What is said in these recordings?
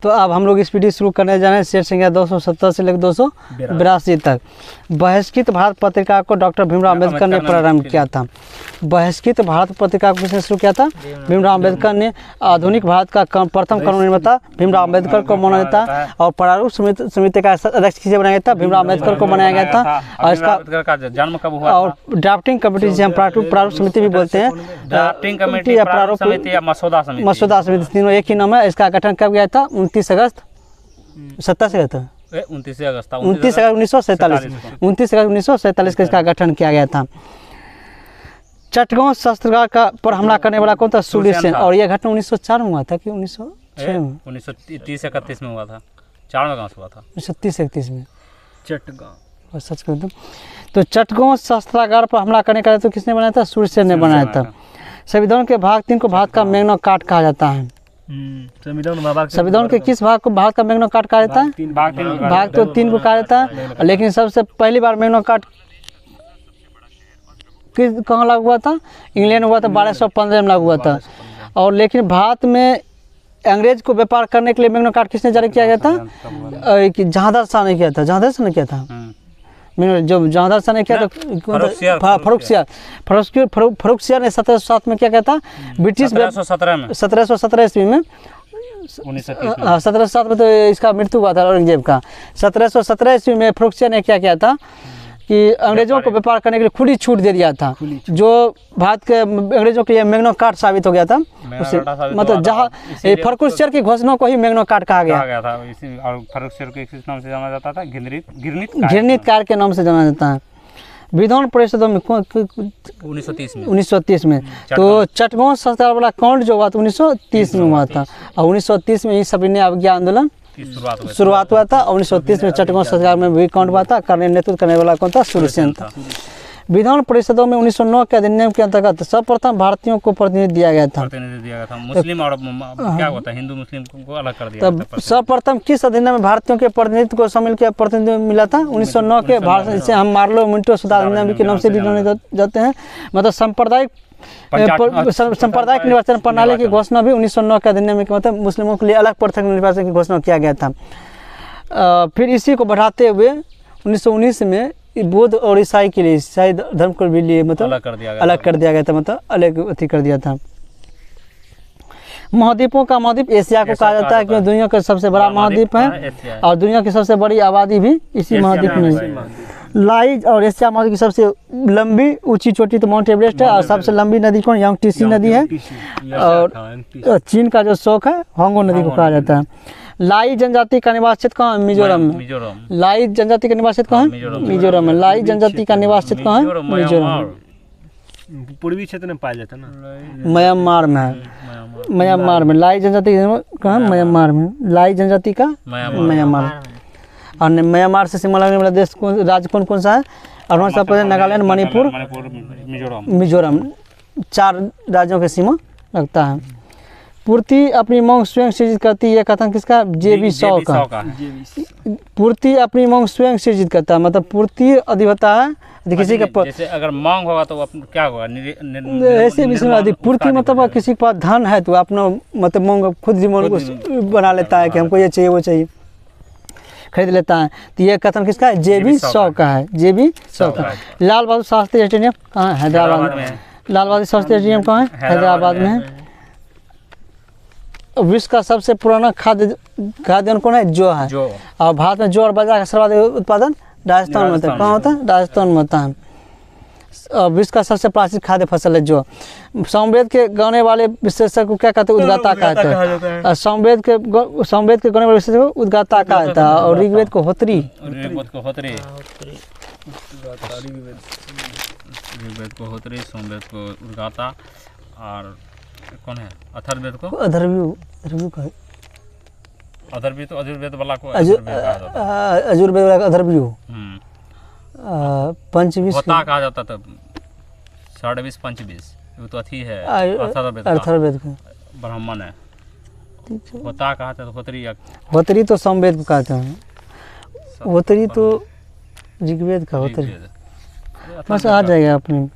तो अब हम लोग इस वीडियो शुरू करने जा रहे हैं शेर संख्या 270 से लेकर 282 तक। बहिष्कृत भारत पत्रिका को डॉक्टर भीमराव अम्बेडकर ने प्रारंभ किया था। बहिष्कृत भारत पत्रिका को किसने शुरू किया था? भीमराव अम्बेडकर ने। आधुनिक भारत का प्रथम कानून निर्माता भीमराव अम्बेडकर को माना जाता है और प्रारूप समिति का अध्यक्ष किसे बनाया गया था? भीमराव अम्बेडकर को बनाया गया था। और इसका जन्म कब हुआ? और ड्राफ्टिंग कमेटी जिसे हम प्रारूप समिति भी बोलते हैं, ड्राफ्टिंग कमेटी या प्रारूप समिति या मसौदा समिति तीनों एक ही नाम है। इसका गठन कब गया था? 29 अगस्त 1947 का इसका गठन किया गया था। चटगांव शस्त्रागार का पर हमला करने वाला कौन था? सूर्य सेन। और यह घटना 1904 में हुआ था कि 1906 में? 1930-31 में हुआ था। 4 में कहाँ से हुआ था? 1930-31 में चटगांव। सच कर दूँ तो चटगांव शस्त्रागार पर हमला करने का तो किसने बनाया था? सूर्य सेन ने बनाया था। संविधान के भाग 3 को भारत का मैग्ना कार्टा कहा जाता है। संविधान के किस भाग को भारत का मैग्ना कार्टा कहा जाता है? भाग तो 3 को कहा जाता है, लेकिन सबसे पहली बार मैग्ना कार्टा कहाँ लागू हुआ था? इंग्लैंड हुआ था, 1215 में लागू हुआ था। और लेकिन भारत में अंग्रेज को व्यापार करने के लिए मैग्ना कार्टा किसने जारी किया गया था? जहांगीर शाह ने किया था। जहांगीर शाह ने किया था जो जहांगीर शाह ने किया था फर्रुख सियार ने 1707 में क्या किया था? ब्रिटिश 1717 ईस्वी में 1707 में तो इसका मृत्यु हुआ था औरंगजेब का। 1717 ईस्वी में फर्रुख सियार ने क्या किया था कि अंग्रेजों को व्यापार करने के लिए खुली छूट दे दिया था, जो भारत के अंग्रेजों के लिए मैग्ना कार्टा साबित हो गया था। मतलब जहाँ फर्रुख सियार की घोषणा को ही मैग्ना कार्टा कहा गया था। और फर्रुख सियार को किस नाम से जाना जाता था? घृणित कार्य के नाम से जाना जाता है। विधान परिषदों में 1930 में तो चटगांव शस्त्रागार वाला कांड जो हुआ था 1930 में हुआ था। और 1930 में ही सविनय अवज्ञा आंदोलन शुरुआत हुआ था। 1930 में चटगांव शस्त्रागार में भी कांड हुआ था। नेतृत्व करने वाला कौन था? सूर्य सेन था। विधान परिषदों में 1909 के अधिनियम के अंतर्गत सर्वप्रथम भारतीयों को प्रतिनिधि दिया गया था। मुस्लिम और क्या होता है? हिंदू मुस्लिम को अलग कर दिया। तब सर्वप्रथम किस अधिनियम में भारतीयों के प्रतिनिधित्व को शामिल किया? प्रतिनिधि मिला था 1909 के भारत, जिसे हम मार्लो मिंटो सुधार अधिनियम के नाम से भी जाने जाते हैं। मतलब सांप्रदायिक निर्वाचन प्रणाली की घोषणा भी 1909 के अधिनियम में मतलब मुस्लिमों के लिए अलग पृथक निर्वाचन की घोषणा किया गया था। फिर इसी को बढ़ाते हुए 1919 में बौद्ध और ईसाई के लिए, ईसाई धर्म को भी लिए मतलब अलग कर दिया गया था, मतलब अलग अथी कर दिया था। महाद्वीपों का महाद्वीप एशिया को कहा जाता है क्योंकि दुनिया का सबसे बड़ा महाद्वीप है और दुनिया की सबसे बड़ी आबादी भी इसी महाद्वीप में है। लाई और एशिया महाद्वीप की सबसे लंबी ऊंची चोटी तो माउंट एवरेस्ट है और सबसे लंबी नदी कौन? यांगटीसी नदी है। और चीन का जो शोक है हांगो नदी को कहा जाता है। लाई जनजाति का निवास क्षेत्र कहाँ है? मिजोरम में। लाई जनजाति का निवास क्षेत्र कहाँ है? मिजोरम में। लाई जनजाति का निवास क्षेत्र कहाँ है? मिजोरम। पूर्वी क्षेत्र में पाया जाता है ना, म्यांमार में है। म्यांमार में लाई जनजाति कहाँ? म्यांमार में। लाई जनजाति का म्यांमार। और म्यांमार से सीमा लगने वाला देश कौन, राज्य कौन सा है? अरुणाचल प्रदेश, नागालैंड, मणिपुर, मिजोरम। 4 राज्यों की सीमा लगता है। पूर्ति अपनी मांग स्वयं सृजित करती है, कथन किसका? JB शॉ का। पूर्ति अपनी मांग स्वयं सृजित करता है, मतलब पूर्ति अधिवक्ता है किसी का। जैसे अगर मांग होगा तो क्या होगा? ऐसे भी पूर्ति मतलब किसी के पास धन है तो अपना मतलब मांग खुद ही मांग को बना लेता है कि हमको ये चाहिए वो चाहिए, खरीद लेता है। तो ये कथन किसका है? JB शॉ का है। JB शॉ का। लाल बहादुर शास्त्री स्टेडियम कहाँ है? हैदराबाद में। लाल बहादुर शास्त्री स्टेडियम कहाँ है? हैदराबाद में है। विश्व का सबसे पुराना खाद्यान्न कौन है? जौ है। और भारत में जौ और बाजरा का सर्वाधिक उत्पादन राजस्थान में होता है। कहाँ होता है? राजस्थान में होता है। विश्व का सबसे प्राचीन खाद्य फसल है जौ। सामवेद के गाने वाले विशेषज्ञ को क्या कहते हैं? उद्गाता कहते हैं। सामवेद के गाने वाले विशेषज्ञ को उद्गाता कहता है। और ऋग्वेद को होत्री, सामवेद को उद्गाता, और कौन है? अथर्ववेद को अथर्ववेद तो अजुर्वेद वाला को अजुर्वेद वाला अथर्ववेद। पंचविश होता कहा जाता था। 20 पंचविश वो तो अथी है अथर्ववेद का ब्राह्मण है। होता कहा था होत्री तो सामवेद को कहते हैं। होत्री तो ऋग्वेद का होत्री बस आ जाएगा अपने।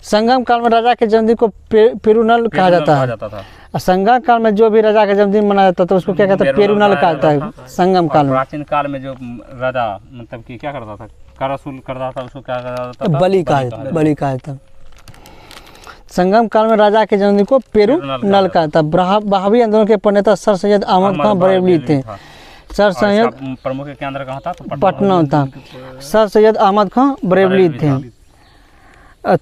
संगम काल में राजा के जन्मदिन को पेरुनल कहा जाता है। और संगम काल में जो भी राजा का जन्मदिन मनाया जाता था उसको क्या कहते हैं, पेरुनल कहता है संगम काल में। प्राचीन काल में जो राजा मतलब कि क्या करता था, कर वसूल करता था, उसको क्या करता था, बलि कहा जाता। संगम काल में राजा के जन्मदिन को पेरुनल कहता था। बहावी आंदोलन के प्रणेता सर सैयद अहमद खान बरेलवी थे। सर सैयद प्रमुख केंद्र कहाँ था, तो पटना था। सर सैयद अहमद खान बरेलवी थे।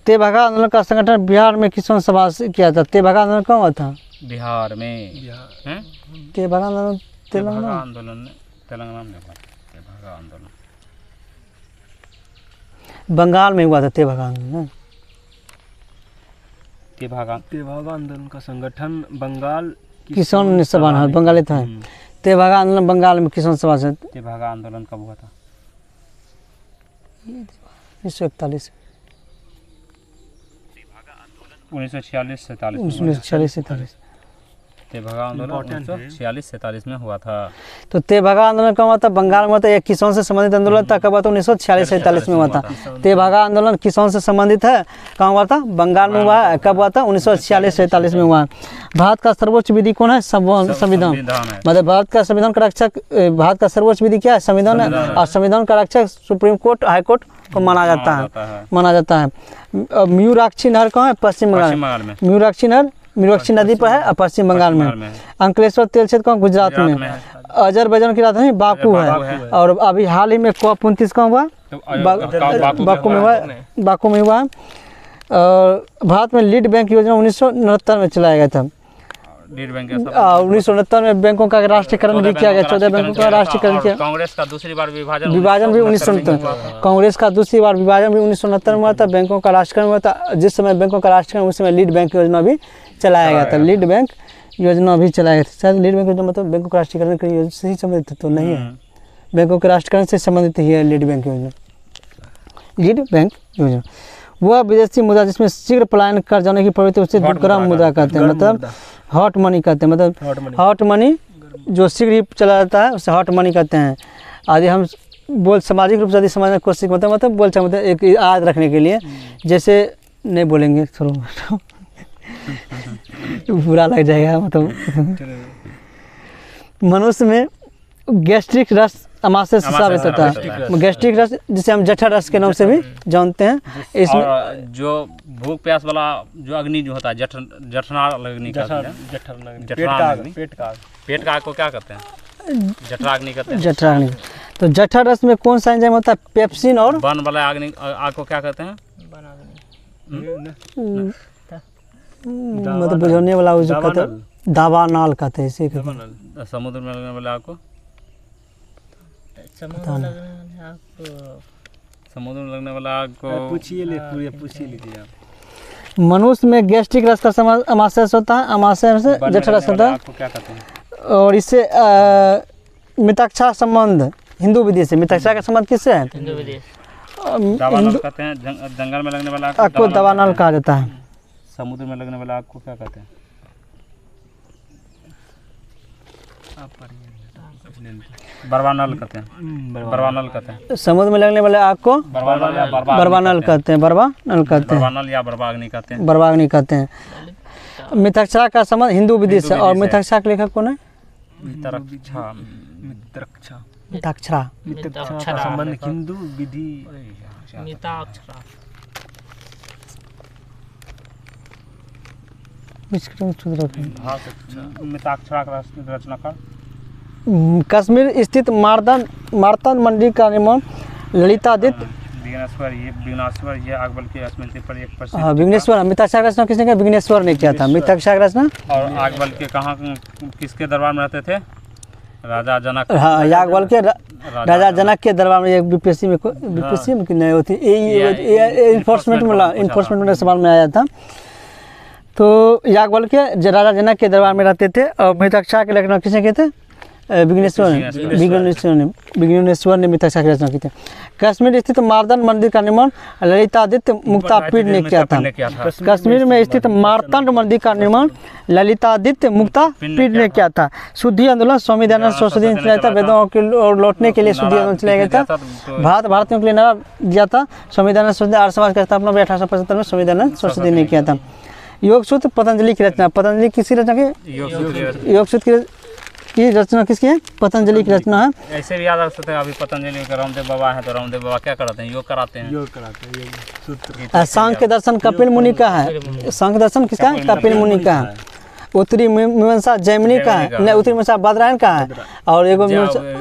तेभागा आंदोलन का संगठन बिहार में किसने सभा से किया था? तेभागा आंदोलन कहाँ हुआ था? बिहार में। हैं? तेभागा आंदोलन तेभागा तेलंगाना आंदोलन तेलंगाना में हुआ। तेभागा आंदोलन बंगाल में हुआ था। तेभागा आंदोलन तेभागा आंदोलन का संगठन बंगाल किसान सभा है, बंगाली था। तेभागा आंदोलन बंगाल में किसान सभा से। तेभागा आंदोलन कब हुआ था? 1941 1946-47 1946-47। तेभागा आंदोलन 1946-47 में हुआ था। तो तेभागा आंदोलन कब हुआ था? बंगाल में हुआ था। एक किसान से संबंधित आंदोलन था। कब हुआ था? 1946-47 में हुआ था। तेभागा आंदोलन किसान से संबंधित है, कहाँ हुआ था? बंगाल में हुआ है। कब हुआ था? 1946-47 में हुआ। भारत का सर्वोच्च विधि कौन है? संविधान। मतलब भारत का संविधान का रक्षक, भारत का सर्वोच्च विधि क्या है? संविधान है। और संविधान का रक्षक सुप्रीम कोर्ट, हाई कोर्ट को माना जाता है। मयूराक्षी नहर कहाँ है? पश्चिम बंगाल में। मयूराक्षी नहर मीनाक्षी नदी पर है और पश्चिम बंगाल में। अंकलेश्वर तेल क्षेत्र कहाँ? गुजरात में। अजरबैजान की राजधानी बाकू है। और अभी हाल ही में COP29 कहाँ हुआ? बाकू में हुआ। बाकू में हुआ। और भारत में लीड बैंक योजना 1969 में चलाया गया था। 1969 में बैंकों का राष्ट्रीयकरण भी किया गया। 14 बैंकों का राष्ट्रीयकरण किया। कांग्रेस का दूसरी बार विभाजन भी 1969। कांग्रेस का दूसरी बार विभाजन भी 1969 में हुआ था। बैंकों का राष्ट्रीयकरण हुआ था। जिस समय बैंकों का राष्ट्रीयकरण, उस समय लीड बैंक योजना भी चलाया गया था। लीड बैंक योजना भी चलाया गया था। शायद लीड बैंक योजना मतलब बैंकों के राष्ट्रीयकरण की योजना से ही संबंधित तो नहीं है, बैंकों के राष्ट्रीयकरण से संबंधित ही है लीड बैंक योजना। लीड बैंक योजना वह विदेशी मुद्रा जिसमें शीघ्र पलायन कर जाने की प्रवृत्ति, उसे गर्म मुद्रा कहते हैं। मतलब हॉट मनी कहते हैं। मतलब हॉट मनी जो शीघ्र ही चला जाता है उसे हॉट मनी कहते हैं। आदि हम बोल सामाजिक रूप से यदि समझने की कोशिश करते हैं, मतलब बोल चाहे मतलब एक याद रखने के लिए, जैसे नहीं बोलेंगे थोड़ा बुरा लग जाएगा। मतलब मनुष्य में गैस्ट्रिक रस अमाशय से साबित होता है। गैस्ट्रिक रस जिसे हम जठर रस के नाम से भी जानते हैं। इसमें और जो भूख प्यास वाला जो अग्नि जो होता है, जठराग्नि का, पेट का आग को क्या कहते हैं? जठराग्नि कहते हैं। जठराग्नि। तो जठर रस में कौन सा एंजाइम होता है? पेप्सिन। और बन वाला आग को क्या कहते हैं? मतलब बुझाने वाला जो कहते हैं दावानल कहते हैं। इसे समुद्र में लगने वाले आग को समुद्र में लगने वाला आग को पूछिए लीजिए। मनुष्य में गैस्ट्रिक रस का अमाशय होता है। अमाशय से जठर रस होता है। आपको क्या कहते हैं? और इससे मिताक्षा संबंध हिंदू विधि से। मिताक्षा का संबंध किससे है? हिंदू विधि। दावानल कहते हैं। जंगल में लगने वाला आग को दावानल कहा जाता है। समुद्र में लगने वाला आग को क्या कहते हैं? बरवानल कहते हैं। बरवानल कहते हैं। समुद्र में लगने वाले आग को बरवानल कहते हैं। बरवानल कहते हैं। बरवानल या बरवाग्नि कहते हैं। बरवाग्नि कहते हैं। मिताक्षा का संबंध हिंदू विधि से। और मिताक्षा के लेखक कौन है? मिताक्षरा का संबंध हिंदू विधि। मिताक्षरा का रचनाकार कश्मीर स्थित मार्तंड मंदिर का निर्माण ललितादित्य विघ्नेश्वर ये अकबर की स्मृति पर एक प्रसिद्ध। हाँ, विघ्नेश्वर। मिताक्षा का रचना किसने किया? विघ्नेश्वर ने किया था मिताक्षा का रचना। और अकबर के कहाँ किसके दरबार में रहते थे? राजा जनक। हाँ, याकबर के राजा जनक के दरबार में। बीपीएससी में नहीं होती, इन्फोर्समेंट में सवाल में आया था। तो याकबर के राजा जनक के दरबार में रहते थे। और मिताक्षा के लेखन किसने किए थे? विघ्नेश्वर ने मिताक्षा की रचना की थी। कश्मीर स्थित मार्तंड मंदिर का निर्माण ललितादित्य मुक्तापीठ ने किया था। कश्मीर में स्थित मार्तंड मंदिर का निर्माण ललितादित्य मुक्तापीठ ने किया था। शुद्धि आंदोलन स्वामी दयानंद सरस्वती ने चलाया था। वेदों के लौटने के लिए शुद्धि आंदोलन चलाया गया था। भारतीयों के लिए नारा दिया था स्वामी दयानंद सरस्वती। आर्य समाज का स्थापना 1875 में स्वामी दयानंद सरस्वती ने किया था। योग सूत्र पतंजलि की रचना, पतंजलि किसकी रचना की? योग सूत्र योग सूत्र की रचना किसकी है? पतंजलि की रचना है। ऐसे भी याद रख सकते हैं। अभी पतंजलि के रामदेव बाबा हैं, तो रामदेव बाबा क्या कराते हैं? योग कराते हैं। योग कराते हैं, योग सूत्र। सांख्य दर्शन कपिल मुनि का है। सांख्य दर्शन किसका है? कपिल मुनि का है। उत्तरी मीमांसा जैमिनी का है, नहीं उत्तरी मीमांसा बादरायण का है, और एगो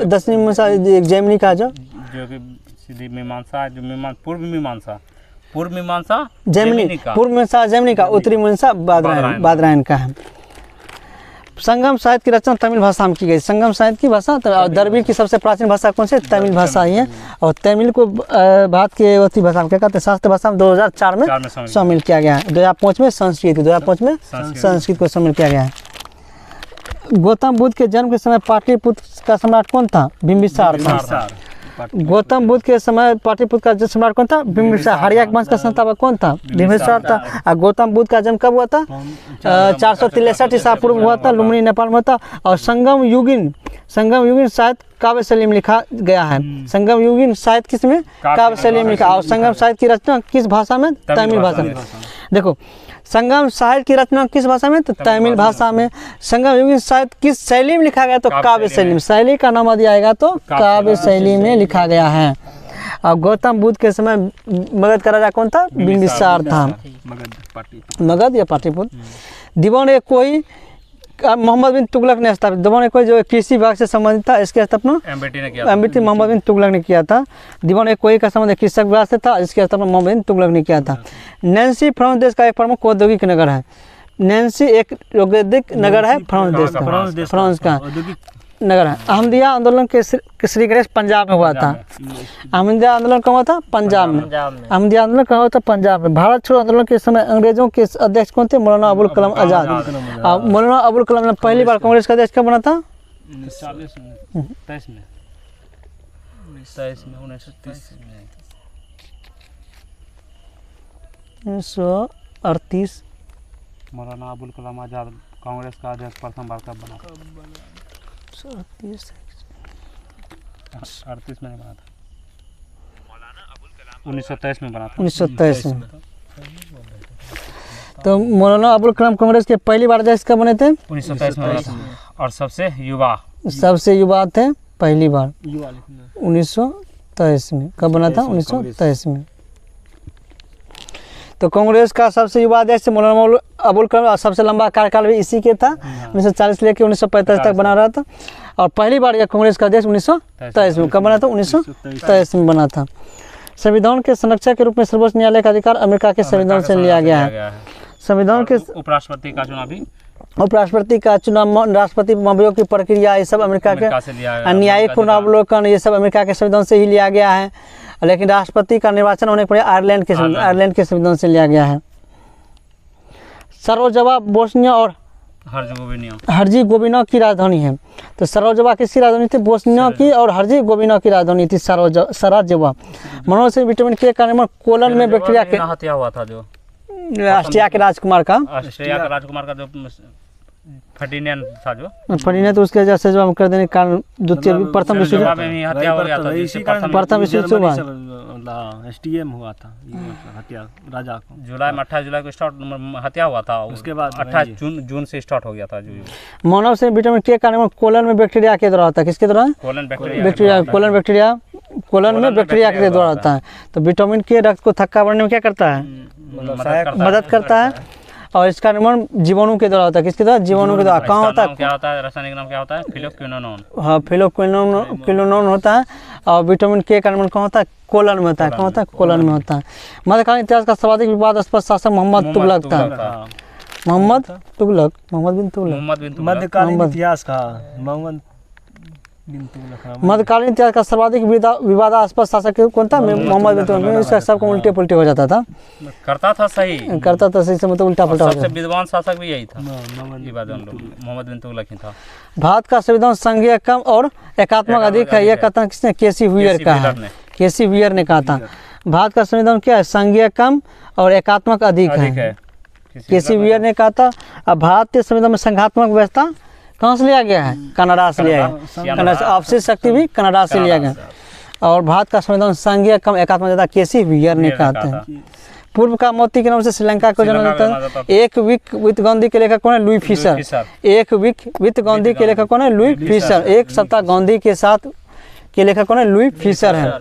दक्षिणी मीमांसा जैमिनी का है जो कि सीधी मीमांसा, जो पूर्व मीमांसा जैमिनी, पूर्व मीमांसा जैमिनी का, उत्तरी मीमांसा बादरायण का है। संगम साहित्य की रचना तमिल भाषा में की गई। संगम साहित्य की भाषा और द्रविड़ की सबसे प्राचीन भाषा कौन सी? तमिल भाषा ही है। और तमिल को भारत की अवधि भाषा में क्या कहते हैं? शास्त्र भाषा में 2004 में शामिल किया गया है। 2005 में संस्कृत को शामिल किया गया है। गौतम बुद्ध के जन्म के समय पाटलिपुत्र का सम्राट कौन था? बिंबिसार था। गौतम बुद्ध के समय पाटलिपुत्र का सम्राट कौन था? बिंबिसार। हर्यक वंश का संस्थापक कौन था? बिंबिसार था। और गौतम बुद्ध का जन्म कब हुआ था? 463 ईसा पूर्व हुआ था, लुम्बिनी नेपाल में हुआ था। और संगम युगीन साहित्य काव्य शैली में लिखा गया है। संगम युगीन साहित्य किस में? काव्य शैली में लिखा। और संगम साहित्य की रचना किस भाषा में? तमिल भाषा में। देखो, संगम साहित्य की रचना किस भाषा में? तो तमिल भाषा में। संगम युगीन साहित्य किस शैली में लिखा गया? तो काव्य शैली में। शैली का नाम दिया जाएगा तो काव्य शैली में लिखा गया है। और गौतम बुद्ध के समय मगध का राजा कौन था? बिंबिसार था। मगध या पाटलिपुत्र। दीवान एक कोई मोहम्मद बिन तुगलक ने स्थापित। दीवान एक कोई जो कृषि विभाग से संबंधित था, इसकी स्थापना एमबीटी मोहम्मद बिन तुगलक ने किया था। दीवान एक कोई का संबंध कृषक विभाग से था, इसकी स्थापना मोहम्मद बिन तुगलक ने किया था। नैन्सी फ्रांस देश का एक प्रमुख औद्योगिक नगर है। नैन्सी एक औद्योगिक नगर है फ्रांस देश का, फ्रांस का नगर है। अहमदिया आंदोलन के श्री गणेश पंजाब में हुआ था। अहमदिया आंदोलन कहाँ हुआ था? पंजाब में। अहमदिया आंदोलन कहाँ हुआ था? पंजाब में। भारत छोड़ो आंदोलन के समय अंग्रेजों के अध्यक्ष कौन थे? मौलाना अबुल कलाम आजाद। मौलाना अबुल कलाम ने पहली बार कांग्रेस का अध्यक्ष कब बना था? 1938। मौलाना अबुल कलाम आजाद कांग्रेस का अध्यक्ष प्रथम बार कब बना? 38 में बना था। 1923 में बना था। 1923 में। तो मौलाना अबुल कलाम कांग्रेस के पहली बार अध्यक्ष कब बने थे? 1923 में बना था। और सबसे युवा थे पहली बार 1923 में। कब बना था? 1923 में। तो कांग्रेस का सबसे युवा अध्यक्ष मौलाना अबुल कलाम, सबसे लंबा कार्यकाल भी इसी के था। 1940 लेकर 1945 तक बना रहा था। और पहली बार यह कांग्रेस का अध्यक्ष 1923 में। कब बना था? 1923 में बना था। संविधान के संरक्षक के रूप में सर्वोच्च न्यायालय का अधिकार अमेरिका के संविधान से लिया गया है। संविधान के उपराष्ट्रपति का चुनाव भी, उपराष्ट्रपति का चुनाव, राष्ट्रपति मामलों की प्रक्रिया, ये सब अमेरिका के न्यायिक पुनरावलोकन, ये सब अमेरिका के संविधान से ही लिया गया है। लेकिन राष्ट्रपति का निर्वाचन होने पर आयरलैंड के संविधान से लिया गया है। सराजेवो बोस्निया और हर्जेगोविना की राजधानी है। तो सराजेवो किसकी राजधानी थी? बोस्निया की। और हर्जेगोविना की राजधानी थी सराजेवो। मनोज से विटामिन के कारण कोलन में बैक्टीरिया के हत्या हुआ था, जो ऑस्ट्रिया के राजकुमार का जो फर्डिनेंड था, जो फर्डिनेंड, तो उसके जैसे जो हम कर देने के कारण द्वितीय प्रथम विश्व युद्ध में हत्या हो गया था। प्रथम विश्व युद्ध हुआ, एसटीएम हुआ था हत्या राजा को। जुलाई में 28 जुलाई को स्टार्ट हत्या हुआ था। उसके बाद 28 जून से स्टार्ट हो गया था। जो मानव से विटामिन के कारण कोलन में बैक्टीरिया के द्वारा होता है। किसके द्वारा? कोलन में बैक्टीरिया के द्वारा होता है। तो विटामिन के रक्त को थक्का बढ़ने में क्या करता है? मदद करता है। और इसका निर्माण जीवाणु के द्वारा होता है। किसके द्वारा? जीवाणु के द्वारा। कहाँ होता है? क्या होता है? रासायनिक नाम क्या होता है? फिलोक्विनोन। हाँ, फिलोक्विनोन होता है। और विटामिन के का निर्माण कहाँ होता है? कोलन में होता है। कहाँ होता है? कोलन में होता है। मध्यकालीन इतिहास का सर्वाधिक विवादास्पद शासक मोहम्मद तुगलक था। मोहम्मद बिन तुगलक। मध्यकालीन इतिहास का मध्यकालीन इतिहास का सर्वाधिक विवादास्पद शासक कौन था? मोहम्मद बिन तुगलक। इसका सबको उल्टे पुल्टे हो जाता था। करता था सही से मतलब उल्टा पुल्टा हो जाता। सबसे विद्वान शासक भी यही था, मोहम्मद बिन तुगलक ही था। भारत का संविधान संघीय कम और एकात्मक अधिक है। यह कथन किसने? केसी व्हीयर का है। केसी व्हीयर ने कहा था भारत का संविधान क्या है? संघीय कम और एकात्मक अधिक है। केसी व्हीयर ने कहा था। अब भारतीय संविधान में संघात्मक व्यवस्था कहाँ से लिया गया है? कनाडा से लिया गया। आपसी शक्ति भी कनाडा से लिया गया। और भारत का संविधान संघीय कम एकात्मक ज्यादा केसी व्हीयर ने कहा था। पूर्व का मोती के नाम से श्रीलंका को जाना श्रीलंका जाता जाता है। एक वीक विथ गांधी के लेखक कौन है? Louis Fischer. फिशर। एक वीक विथ गांधी के लेखक कौन है? Louis Fischer. एक सप्ताह गांधी के साथ के लेखक कौन है? लुई फिशर है।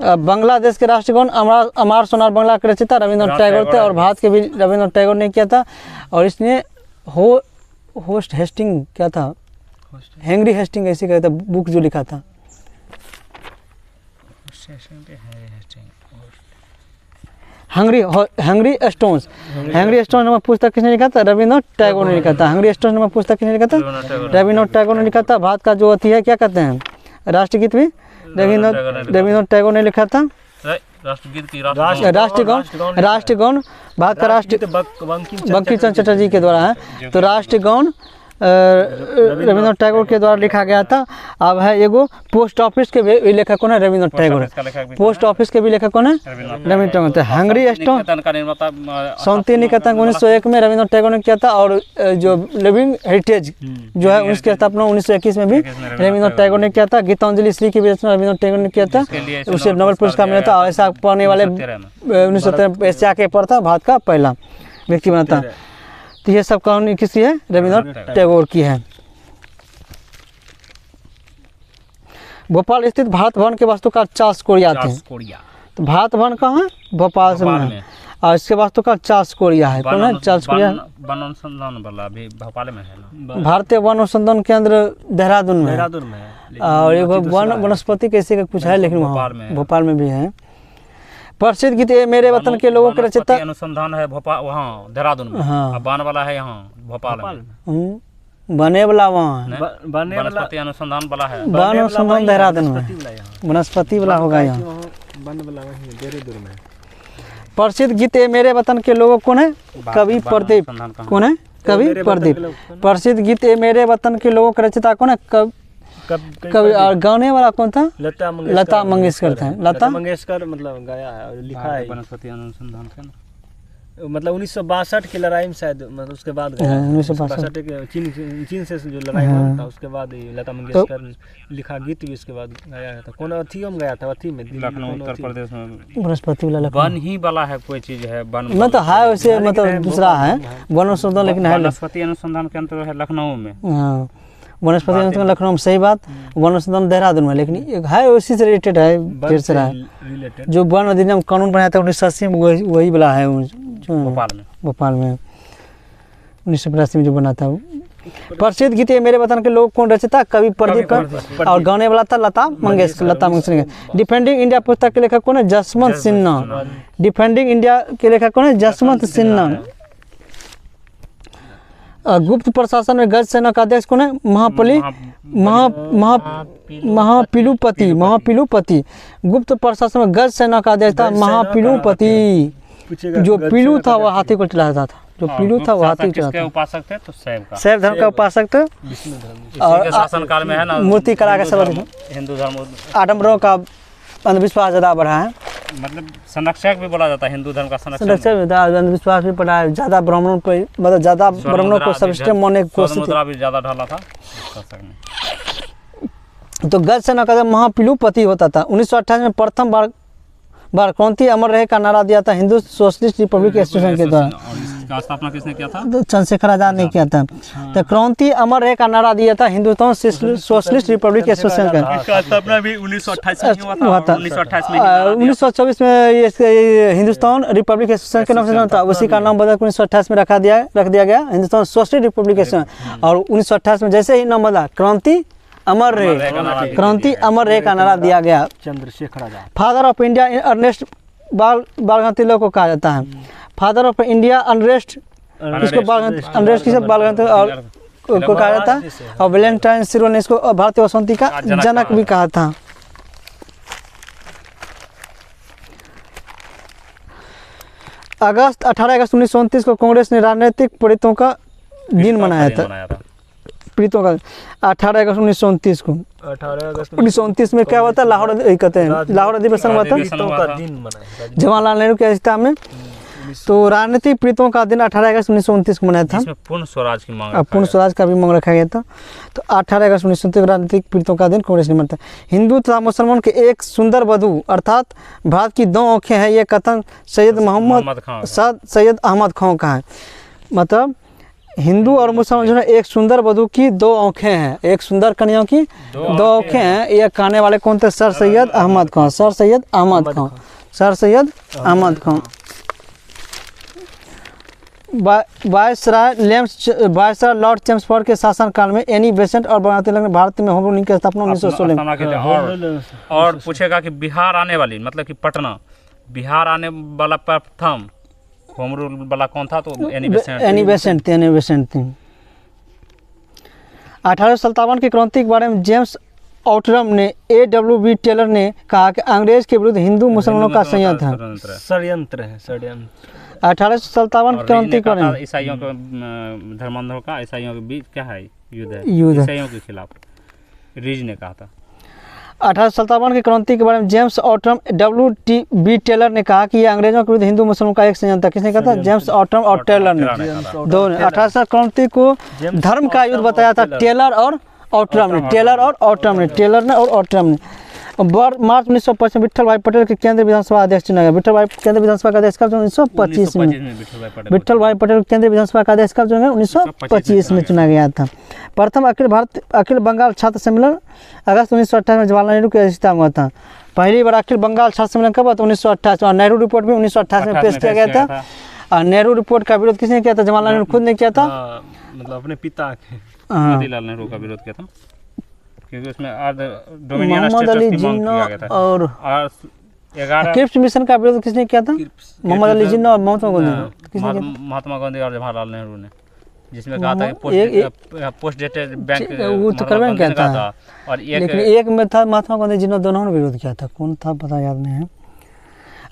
बांग्लादेश के राष्ट्रगान अमार सोनार बांग्ला के रचयिता रविंद्रनाथ टैगोर थे और भारत के भी रविंद्रनाथ टैगोर ने किया था। और इसने होस्ट हेस्टिंग क्या था? हेनरी हेस्टिंग ऐसे कहता बुक जो लिखा था। Hungary stones. हंगरी स्टोन्स नामक पुस्तक किसने लिखा था? रविंद्रनाथ टैगोर ने लिखा था। हंगरी स्टोन्स नामक पुस्तक किसने लिखा था? रविंद्रनाथ टैगोर ने लिखा था। भारत का जो अति है क्या कहते हैं? राष्ट्रगीत भी रविंद्रनाथ टैगोर ने लिखा था। राष्ट्रगीत की राष्ट्रगान भारत का राष्ट्र बंकिम चंद्र चटर्जी के द्वारा है। तो राष्ट्रगान रविंद्रनाथ टैगोर के द्वारा लिखा गया था। अब है एगो पोस्ट ऑफिस के भी लेखक कौन है? रविंद्रनाथ टैगोर। पोस्ट ऑफिस के भी लेखक कौन है? रविंद्रनाथ टैगोर। हंगरी स्टोन शांति निकेतन 1901 में रविंद्रनाथ टैगोर ने किया था। और जो लिविंग हेरिटेज जो है उसकी स्थापना 1921 में भी रविंद्रनाथ टैगोर ने किया था। गीतांजलि श्री की भी रचना रविंद्रनाथ टैगोर ने किया था। उसे नोबेल पुरस्कार मिला था। और ऐसा पढ़ने वाले 1970 एशिया के पर था, भारत का पहला व्यक्ति बना था। तो ये सब कहानी किसकी है? रविंद्रनाथ टैगोर की है। भोपाल स्थित भारत भवन के वास्तुकार चार्ल्स कोरिया थे। तो भारत भवन कहाँ है? भोपाल में है। और इसके वास्तुकार चार्ल्स कोरिया है। कौन है? Charles Korea. वन अनुसंधान वाला भी भोपाल में है ना? भारतीय वन अनुसंधान केंद्र देहरादून में है। और एगो वन वनस्पति कैसे का कुछ है, लेकिन वहाँ भोपाल में भी है। प्रसिद्ध गीत ये मेरे वतन के लोगों के रचयिता अनुसंधान है भोपाल, वहाँ देहरादून में। हाँ। बान वाला है यहाँ भोपाल में। बने वाला वहाँ है। वनस्पति अनुसंधान वाला है। वन अनुसंधान देहरादून में। वनस्पति वाला होगा यहाँ। प्रसिद्ध गीत ये मेरे वतन के लोगों कौन है? कवि प्रदीप। कौन है? कवि प्रदीप। प्रसिद्ध गीत ये मेरे वतन के लोगों के रचयिता कौन है? कवि। और गाने वाला कौन था? लता मंगेशकर था। लता मंगेशकर मतलब गाया है और लिखा है। वनस्पति अनुसंधान का ना मतलब 1962 की लड़ाई में शायद, मतलब उसके बाद 1962 चीन से जो लड़ाई हुआ था उसके बाद लता मंगेशकर ने लिखा गीत भी उसके बाद गाया था। कौन अथियों में गया था? अथी में लखनऊ उत्तर प्रदेश में वनस्पति वाला वन ही वाला है। कोई चीज है वन मतलब है वैसे, मतलब दूसरा है वन अनुसंधान, लेकिन है वनस्पति अनुसंधान केंद्र है लखनऊ में। हाँ, वनस्पति अनुसंधान लखनऊ में, सही बात। वन अनुसंधान देहरादून में, लेकिन एक है उसी से रिलेटेड है, ढेर सारा है। जो वन अधिनियम कानून बनाया था 1980 में, वही वाला है भोपाल में 1982 में जो बना था। प्रसिद्ध गीत ये मेरे वतन के लोग कौन रचयिता? कवि प्रदीप। और गाने वाला था लता मंगेशकर। डिफेंडिंग इंडिया पुस्तक के लेखक कौन है? जसवंत सिन्हा। डिफेंडिंग इंडिया के लेखक कौन है? जसवंत सिन्हा। गुप्त प्रशासन में गज सेना का अध्यक्ष कौन है? महापिलुपति। गुप्त प्रशासन में गज सेना का अध्यक्ष था महापिलुपति। जो पीलू था वो हाथी को चलाता था। जो पीलू था वो हाथी को चलाता था। उपासक थे तो शैव धर्म का उपासक थे। और शासन काल में है ना मूर्ति कला का सब हिंदू धर्म आडम्बरों का अंधविश्वास ज़्यादा बढ़ा है। मतलब संरक्षक भी बोला जाता है हिंदू धर्म का। संरक्षक अंधविश्वास भी बढ़ा है। ज़्यादा ब्राह्मणों को, मतलब ज़्यादा ब्राह्मणों को सर्वश्रेष्ठ मानने की कोशिश भी ज़्यादा ढाला था। तो गज सेना का महापिलुपति होता था। 1928 में प्रथम बार क्रांति अमर रहे का नारा दिया था हिंदू सोशलिस्ट रिपब्लिक एसोसिएशन के द्वारा। इसका स्थापना किसने किया था? तो चंद्रशेखर आजाद ने किया था। तो क्रांति अमर रहे का नारा दिया था हिंदुस्तान सोशलिस्ट रिपब्लिक एसोसिएशन का। इसका स्थापना भी 1928 में हुआ था। 1924 में ये हिंदुस्तान रिपब्लिक एसोसिएशन के नाम से नाम था। उसी का नाम बदल 1928 में रख दिया गया हिंदुस्तान सोशलिस्ट रिपब्लिक एसोसिएशन। और 1928 में जैसे ही नाम बदला क्रांति अमर रहे का नारा दिया गया। Chandrashekhar Azad father of India Ernest बाल गंगाधर तिलक को कहा जाता है। फादर ऑफ इंडिया अनरेस्ट, इसको अनरेस्ट की सब बाल गंगाधर को कहा जाता है। और वैलेंटाइन सिरो ने इसको भारतीय वसंती का जनक भी कहा था। अगस्त 18 अगस्त 1929 को कांग्रेस ने राजनीतिक पीड़ितों का दिन मनाया था। पीड़ितों का 18 अगस्त 1929 को। 1929 में क्या हुआ था? लाहौर कहते हैं लाहौर अधिवेशन हुआ था। जवाहरलाल नेहरू की अध्यक्षता में तो राजनीतिक पीड़ितों का दिन 18 अगस्त 1929 को मनाया था। जिसमें पूर्ण स्वराज की मांग पूर्ण स्वराज का भी मांग रखा गया था। तो 18 अगस्त 1929 राजनीतिक पीड़ितों का दिन कांग्रेस ने मनाता है। हिंदू तथा मुसलमान के एक सुंदर वधू अर्थात भारत की दो आँखें हैं, ये कथन सैयद सैयद अहमद खां का है। मतलब हिंदू और मुसलमान जो है एक सुंदर वधू की दो आँखें हैं, एक सुंदर कन्या की दो आँखें हैं। ये कहने वाले कौन थे? सर सैयद अहमद खां, सर सैयद अहमद खां, सर सैयद अहमद खां। वायसराय लॉर्ड चैम्सफोर्ड के शासनकाल में एनी बेसेंट और बनाते लगे भारत में होम रूलिंग की स्थापना 1916। और पूछेगा कि बिहार आने वाली, मतलब कि पटना बिहार आने वाला प्रथम होम रूल वाला कौन था? तो एनी बेसेंट थी। 1857 की क्रांति के बारे में जेम्स ऑटरम ने A.W.B. टेलर ने कहा कि अंग्रेज के विरुद्ध हिंदू मुसलमानों का षड्यंत्र है। 1857 क्रांति के बारे में ईसाइयों के धर्मांधों का ईसाइयों के बीच क्या है? युद्ध है ईसाइयों के खिलाफ, रीज ने कहा था। 1857 की क्रांति के बारे में जेम्स ऑटरम W.B. टेलर ने कहा कि यह अंग्रेजों के विरुद्ध हिंदू मुसलमानों का एक षड्यंत्र था। किसने कहा था? जेम्स ऑटरम और टेलर ने। दोनों 1800 क्रांति को धर्म का युद्ध बताया था टेलर और ऑटरम ने, टेलर ने और ऑटरम ने। मार्च 1925 में विट्ठल भाई पटेल के केंद्रीय विधानसभा अध्यक्ष चुना गया। विट्ठल भाई केंद्रीय विधानसभा का अध्यक्ष कब चुना? 1925 में। विट्ठल भाई पटेल केंद्रीय विधानसभा का अध्यक्ष कब चुना? 1925 में चुना गया था। प्रथम अखिल बंगाल छात्र सम्मेलन अगस्त 1928 में जवाहरलाल नेहरू की अध्यक्षता में हुआ था। पहली बार अखिल बंगाल छात्र सम्मेलन कब हुआ था? 1928 और नेहरू रिपोर्ट भी 1928 में पेश किया गया था। और नेहरू रिपोर्ट का विरोध किसने किया था? जवाहरलाल नेहरू खुद ने किया था, मतलब अपने पिता के मोतीलाल नेहरू का विरोध किया था, क्योंकि उसमें मोहम्मद अली जिन्ना और क्रिप्स मिशन का विरोध किसने किया था? मोहम्मद अली जिन्ना और महात्मा गांधी और जवाहरलाल नेहरू ने, जिसमें कहा था कि पोस्ट डेटेड बैंक वो तो करवे क्या था। और लेकिन एक में था महात्मा गांधी जिन्ना, दोनों ने विरोध किया था। कौन था पता याद नहीं है।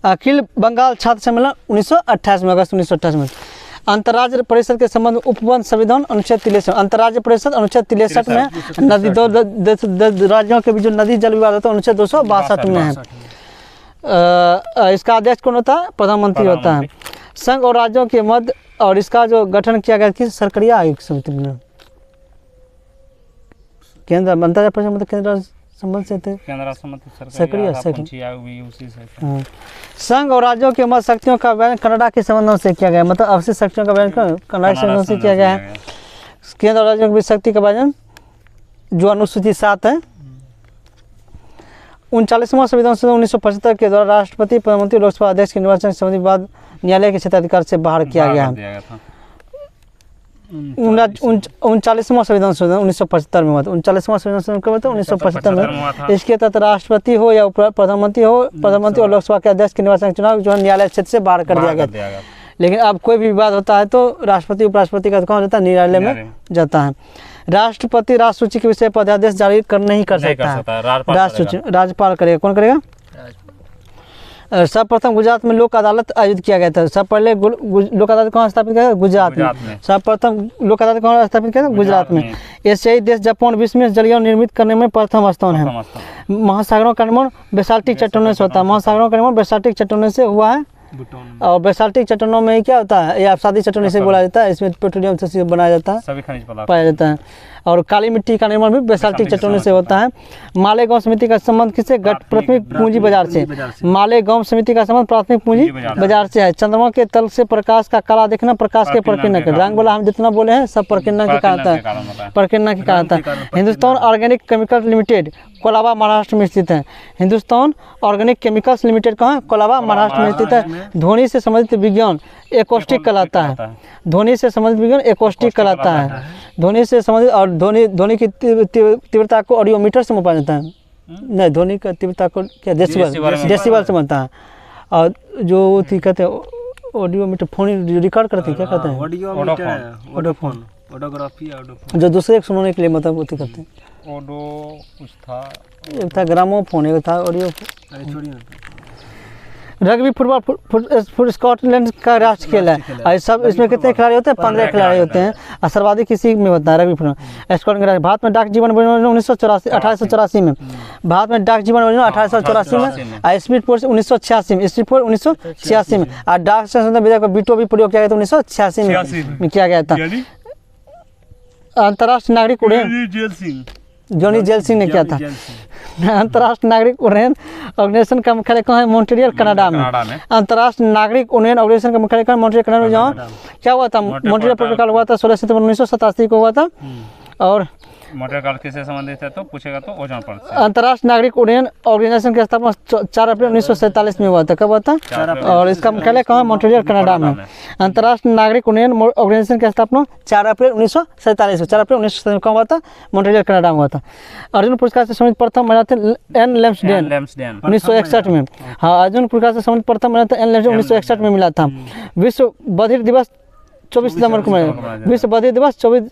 अखिल बंगाल छात्र सम्मेलन 1928 में, अगस्त 1928 में। अंतर्राज्य परिषद के संबंध उपबंध संविधान अनुच्छेद 63। अंतर्राज्य परिषद अनुच्छेद 63 में नदी दो राज्यों के बीच जो नदी जल विवाद होता है अनुच्छेद 262 में है। इसका अध्यक्ष कौन होता है? प्रधानमंत्री होता है। संघ और राज्यों के मध्य और इसका जो गठन किया गया कि सरकारिया आयोग समिति में केंद्र अंतर्राज्य परिषद मतलब केंद्र संबंध से थे, संघ और राज्यों के मध्य शक्तियों का बयान कनाडा के संबंधों से किया गया। मतलब अवशिष्ट शक्तियों का बयान कनाडा के संबंधों से किया गया है। केंद्र और राज्यों के बीच शक्ति का बयान जो अनुसूची 7 है। 39वां संविधान संशोधन 1975 के द्वारा राष्ट्रपति, प्रधानमंत्री, लोकसभा अध्यक्ष के निर्वाचन संबंधी विवाद न्यायालय के क्षेत्राधिकार से बाहर किया गया है। 39वां संविधान संशोधन 1975 में हुआ था। 39वां संविधान संशोधन कब हुआ था? 1975 में। इसके तहत राष्ट्रपति हो या प्रधानमंत्री और लोकसभा के अध्यक्ष के निर्वाचन चुनाव जो है न्यायालय क्षेत्र से बाहर कर दिया गया। लेकिन अब कोई भी विवाद होता है तो राष्ट्रपति उपराष्ट्रपति का कौन जाता है? न्यायालय में जाता है। राष्ट्रपति राष्ट्र सूची के विषय पर अध्यादेश जारी नहीं कर सकता है, राज्यपाल करेगा। कौन करेगा? सर्वप्रथम गुजरात में लोक अदालत आयोजित किया गया था। सब पहले लोक अदालत कहाँ स्थापित किया गया? गुजरात में। सर्वप्रथम लोक अदालत कहाँ स्थापित किया गया? गुजरात में। एशियाई देश जापान विश्व में जलयान निर्मित करने में प्रथम स्थान है। महासागरों का निर्माण बेसाल्टिक चट्टानों से होता है। महासागरों का निर्माण बेसाल्टिक चट्टानों से हुआ है। और बेसाल्टिक चट्टानों में क्या होता है? ये आबशादी चट्टानों से बोला जाता है। इसमें पेट्रोलियम से बनाया जाता है, सभी खनिज पदार्थ पाया जाता है। और काली मिट्टी का निर्माण भी बेसाल्टिक चट्टानों से होता है। मालेगांव समिति का संबंध किससे? प्राथमिक पूंजी बाजार से। मालेगांव समिति का संबंध प्राथमिक पूंजी बाजार से है। चंद्रमा के तल से प्रकाश का काला दिखना प्रकाश के प्रकीर्णन के रंग वाला हम जितना बोले हैं सब प्रकीर्णन के कारण है, प्रकीर्णन के कारण है। Hindustan organic chemicals limited Colaba Maharashtra में स्थित है। हिंदुस्तान ऑर्गेनिक केमिकल्स लिमिटेड कहाँ? कोलाबा महाराष्ट्र में स्थित है। ध्वनि से संबंधित विज्ञान एकॉस्टिक कहलाता है। ध्वनि से संबंधित विज्ञान एकॉस्टिक कहलाता है। ध्वनि से संबंधित और ध्वनि की तीव्रता को ऑडियोमीटर से मापा जाता है। नहीं, ध्वनि की तीव्रता को क्या डेसिबल से बनता है। और जो कहते हैं ऑडियोमीटर, फोन रिकॉर्ड करते हैं, क्या कहते हैं? ऑडियोफोन, ऑडियोग्राफी, जो दूसरे को सुनने के लिए मतलब वो करते हैं। कुछ था, एक था ग्रामोफोन, एक था ऑडियो। रग्बी फुटबॉल स्कॉटलैंड का राष्ट्र खेल है। और सब इसमें कितने खिलाड़ी होते हैं? 15 खिलाड़ी होते हैं और सर्वाधिक किसी में होता है रग्बी फुटबॉल स्कॉटलैंड का। भारत में डाक जीवन 1884 में, भारत में डाक जीवन 1884 में, और स्पीड फोर्स 1986 में, स्पीड फोर्स 1986 में, और डाक संशोधन विधेयक का वीटो भी प्रयोग किया गया था 1986 में किया गया था। अंतर्राष्ट्रीय नागरिक उड्डयन जॉनी जेल सिंह ने किया था। अंतर्राष्ट्रीय नागरिक उड्डयन ऑर्गेनाइजेशन का मुख्यालय कहाँ है? मॉन्ट्रियल कनाडा में। अंतर्राष्ट्रीय नागरिक उड्डयन ऑर्गेनाइजेशन का मुख्यालय कहाँ? मॉन्ट्रियल कनाडा में। जहाँ क्या हुआ था? मॉन्ट्रियल प्रोटोकॉल हुआ था 16 सितंबर 1987 को हुआ था। और मॉन्ट्रियल किससे संबंधित है तो पूछेगा तो ओजोन परत से। अंतर्राष्ट्रीय नागरिक उड्डयन ऑर्गेनाइजेशन की स्थापना 4 अप्रैल 1947 में हुआ था। कब हुआ था? और इसका मुख्यालय कहाँ? मॉन्ट्रियल कनाडा में। अंतर्राष्ट्रीय नागरिक उड्डयन ऑर्गेनाइजेशन की स्थापना 4 अप्रैल 1947 में, 4 अप्रैल 1947 कहाँ हुआ था? मॉन्ट्रियल कनाडा में हुआ था। अर्जुन पुरस्कार से सम्मानित प्रथम महिला थे एन लेम्सडेन 1961 में। हाँ, अर्जुन पुरस्कार से सम्मानित प्रथम महिला थे एन लेम्सडेन 1961 में मिला था। विश्व बधिर दिवस 24 दिसंबर को मनाया। विश्व बधिर दिवस 24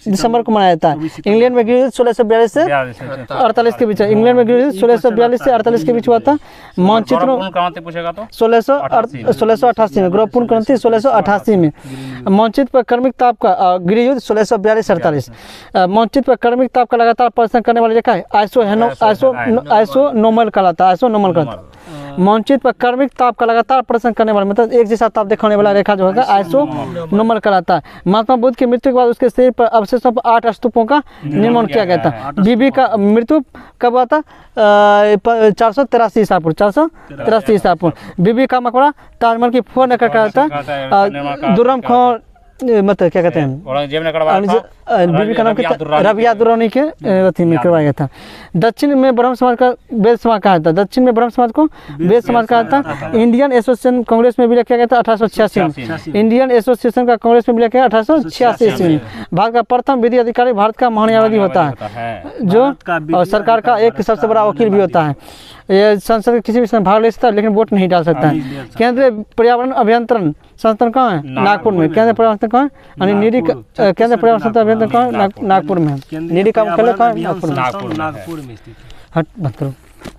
दिसंबर को मनाया जाता है। इंग्लैंड में गृह 1642 से 48 के बीच, इंग्लैंड में गृह 1642 से 48 के बीच हुआ था। मानचित्र पूछेगा तो 1688 में, गौरवपूर्ण क्रांति 1688 में। मानचित्र पर कर्मिक ताप का गृह युद्ध 1642-48। मानचित्र पर कर्मिक ताप का लगातार प्रदर्शन करने वाली रेखा है आइसोनोमल कहलाता है। आइसोनोमल कहलाता है। मानचित्र पर कर्मिक ताप का लगातार प्रदर्शन करने वाला, मतलब एक जैसा ताप दिखाने वाला रेखा जो है आइसोनोमल कहलाता है। महात्मा बुद्ध की मृत्यु के बाद उसके शरीर पर अवशेषों पर 8 स्तूपों का निर्माण किया गया था। बीबी का मृत्यु कब हुआ था? 483 ईसा पूर्व, 483 ईसा पूर्व। बीबी का मकबरा ताजमहल की 4 नकल कहता है। दुर्रम खां मतलब क्या कहते हैं, बीबी का नाम रबिया दुर्रानी के अथी में करवाया गया था। दक्षिण में ब्रह्म समाज का वेद समाज कहा था। दक्षिण में ब्रह्म समाज को वेद समाज कहा था। इंडियन एसोसिएशन कांग्रेस में विलय किया गया था 1886 में। इंडियन एसोसिएशन का कांग्रेस में विलय किया 1886 में। भारत का प्रथम विधि अधिकारी भारत का महान्यायवादी होता है, जो और सरकार का एक सबसे बड़ा वकील भी होता है। ये संसद के किसी भी समय भाग ले सकता है लेकिन वोट नहीं डाल सकता है। केंद्रीय पर्यावरण अभियंत्रण संस्थान कहाँ है? नागपुर में। केंद्रीय पर्यावरण कहाँ है? केंद्रीय पर्यावरण संस्थान अभियंत्रण कहाँ है? नागपुर में। नीडी का मुख्यालय कहाँ है? नागपुर में। हट मत करो।